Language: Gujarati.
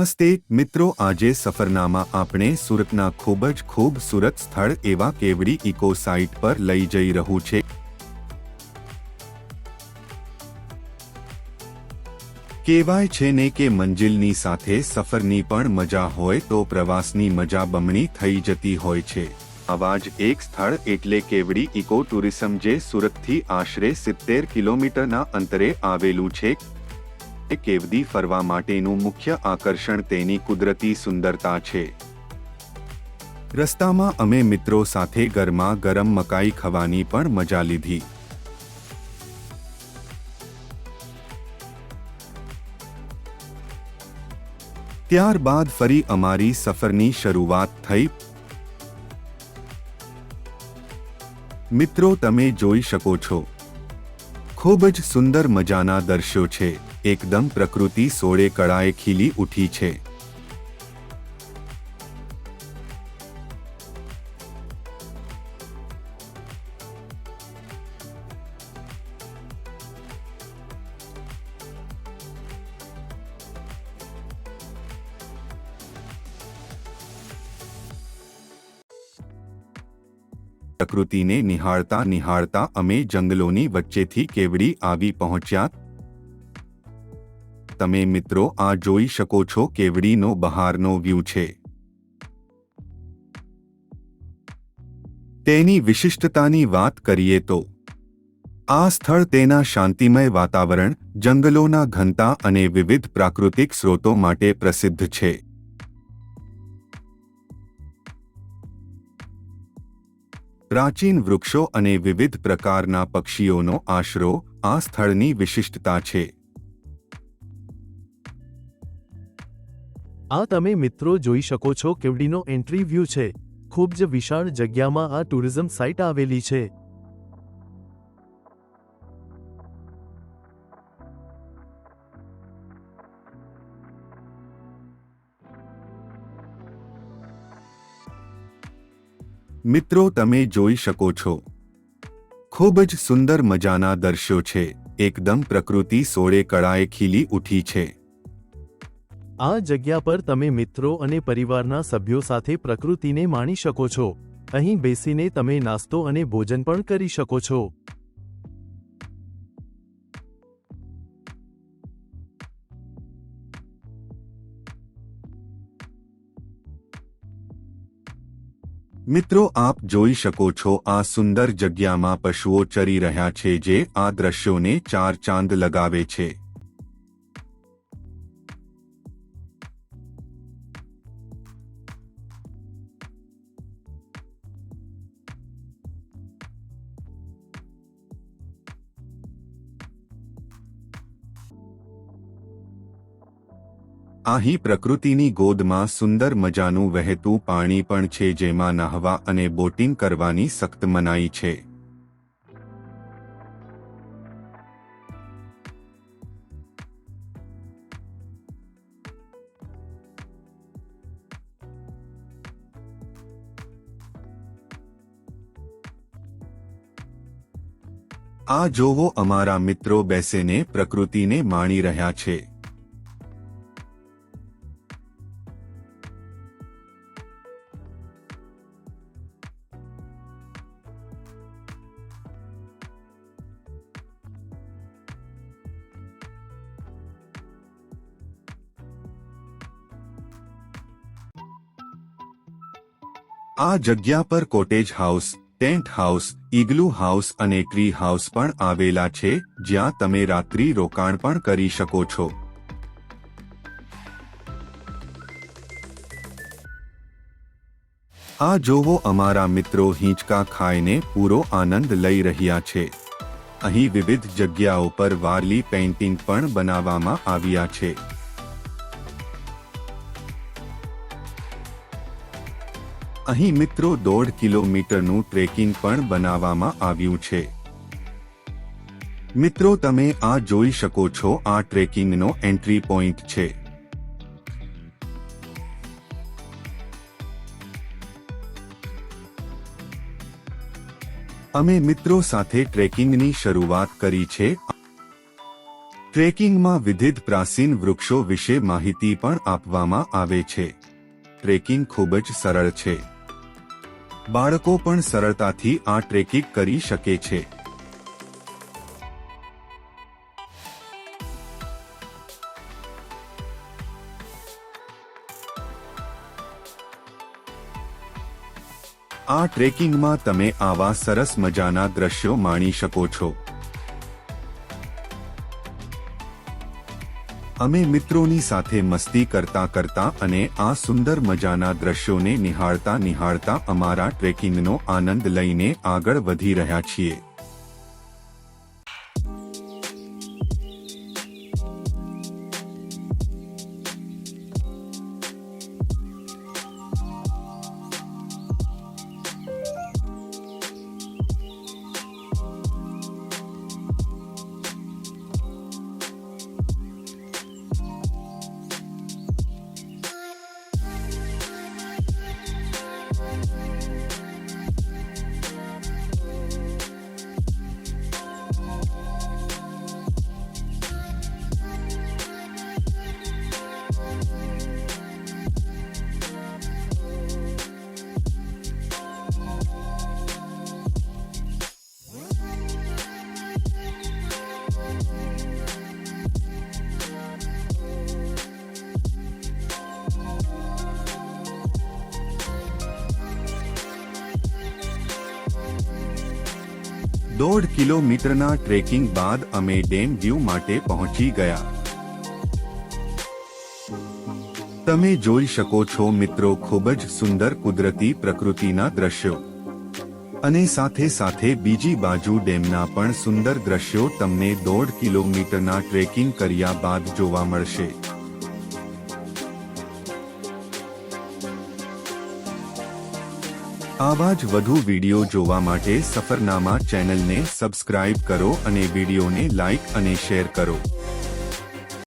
નમસ્તે મિત્રો, આજે સફરનામાં આપણે સુરતના ખૂબ જ ખૂબસૂરત સ્થળ એવા કેવડી ઇકો સાઇટ પર લઈ જઈ રહ્યું છે। કહેવાય છે ને કે મંજિલની સાથે સફરની પણ મજા હોય તો પ્રવાસની મજા બમણી થઈ જતી હોય છે। આવા જ એક સ્થળ એટલે કેવડી ઇકો ટુરિઝમ, જે સુરતથી આશરે 70 કિલોમીટરના અંતરે આવેલું છે। કેવડી ફરવા માટેનું મુખ્ય આકર્ષણ તેની કુદરતી સુંદરતા છે। રસ્તામાં અમે મિત્રો સાથે ગરમા ગરમ મકાઈ ખાવાની પણ મજા લીધી। ત્યારબાદ ફરી અમારી સફરની શરૂઆત થઈ। મિત્રો, તમે જોઈ શકો છો, ખૂબ જ સુંદર મજાના દૃશ્યો છે। એકદમ પ્રકૃતિ સોળે કળાએ ખીલી ઉઠી છે। પ્રકૃતિને નિહાળતા નિહાળતા અમે જંગલોની વચ્ચેથી કેવડી આવી પહોંચ્યા। તમે મિત્રો આ જોઈ શકો છો, કેવડીનો બહારનો વ્યૂ છે। તેની વિશિષ્ટતાની વાત કરીએ તો આ સ્થળ તેના શાંતિમય વાતાવરણ, જંગલોના ઘનતા અને વિવિધ પ્રાકૃતિક સ્રોતો માટે પ્રસિદ્ધ છે। પ્રાચીન વૃક્ષો અને વિવિધ પ્રકારના પક્ષીઓનો આશરો આ સ્થળની વિશિષ્ટતા છે। આ તમે મિત્રો જોઈ શકો છો, કેવડીનો એન્ટ્રી વ્યૂ છે। ખૂબ જ વિશાળ જગ્યામાં આ ટુરિઝમ સાઇટ આવેલી છે। મિત્રો, તમે જોઈ શકો છો, ખૂબ જ સુંદર મજાના દૃશ્યો છે। એકદમ પ્રકૃતિ સોળે કળાએ ખીલી ઉઠી છે। આ જગ્યા પર તમે મિત્રો અને પરિવારના સભ્યો સાથે પ્રકૃતિને માણી શકો છો। અહીં બેસીને તમે નાસ્તો અને ભોજન પણ કરી શકો છો। મિત્રો, આપ જોઈ શકો છો, આ સુંદર જગ્યામાં પશુઓ ચરી રહ્યા છે, જે આ દ્રશ્યોને ચાર ચાંદ લગાવે છે। અહીં પ્રકૃતિની ગોદમાં સુંદર મજાનું વહેતું પાણી પણ છે, જેમાં નહાવા અને બોટિંગ કરવાની સખ્ત મનાઈ છે। આ જોવો, અમારા મિત્રો બેસીને પ્રકૃતિને માણી રહ્યા છે। આ જગ્યા પર cottage house, tent house, igloo house અને ટ્રી હાઉસ પણ આવેલા છે, જ્યાં તમે રાત્રિ રોકાણ પણ કરી શકો છો। આ જોવો, અમારા મિત્રો હિંચકા ખાઈને પૂરો આનંદ લઈ રહ્યા છે। અહીં વિવિધ જગ્યાઓ પર વારલી પેઇન્ટિંગ પણ બનાવવામાં આવ્યા છે। અહીં મિત્રો 1.5 કિલોમીટરનું ટ્રેકિંગ પણ બનાવવામાં આવ્યું છે। મિત્રો, તમે આ જોઈ શકો છો, આ ટ્રેકિંગનો એન્ટ્રી પોઈન્ટ છે। અમે મિત્રો સાથે ટ્રેકિંગની શરૂઆત કરી છે। ટ્રેકિંગમાં વિવિધ પ્રાચીન વૃક્ષો વિશે માહિતી પણ આપવામાં આવે છે. ટ્રેકિંગ ખૂબ જ સરળ છે. બાળકો પણ સરળતાથી આ ટ્રેકિંગ કરી શકે છે. આ ટ્રેકિંગમાં તમે આવા સરસ મજાના દ્રશ્યો માણી શકો છો. અમે મિત્રોની સાથે મસ્તી કરતા કરતા અને આ સુંદર મજાના દ્રશ્યોને નિહાળતા અમારા ટ્રેકિંગનો આનંદ લઈને આગળ વધી રહ્યા છીએ. દોઢ કિલોમીટરના ટ્રેકિંગ બાદ અમે ડેમ વ્યૂ માટે પહોંચી ગયા. તમે જોઈ શકો છો મિત્રો, ખૂબ જ સુંદર કુદરતી પ્રકૃતિના દ્રશ્યો અને સાથે બીજી બાજુ ડેમના પણ સુંદર દ્રશ્યો તમને 1.5 કિલોમીટરના ટ્રેકિંગ કર્યા બાદ જોવા મળશે. આવા જ વધુ વિડીયો જોવા માટે સફરનામા ચેનલને સબસ્ક્રાઇબ કરો અને વિડીયોને લાઇક અને શેર કરો.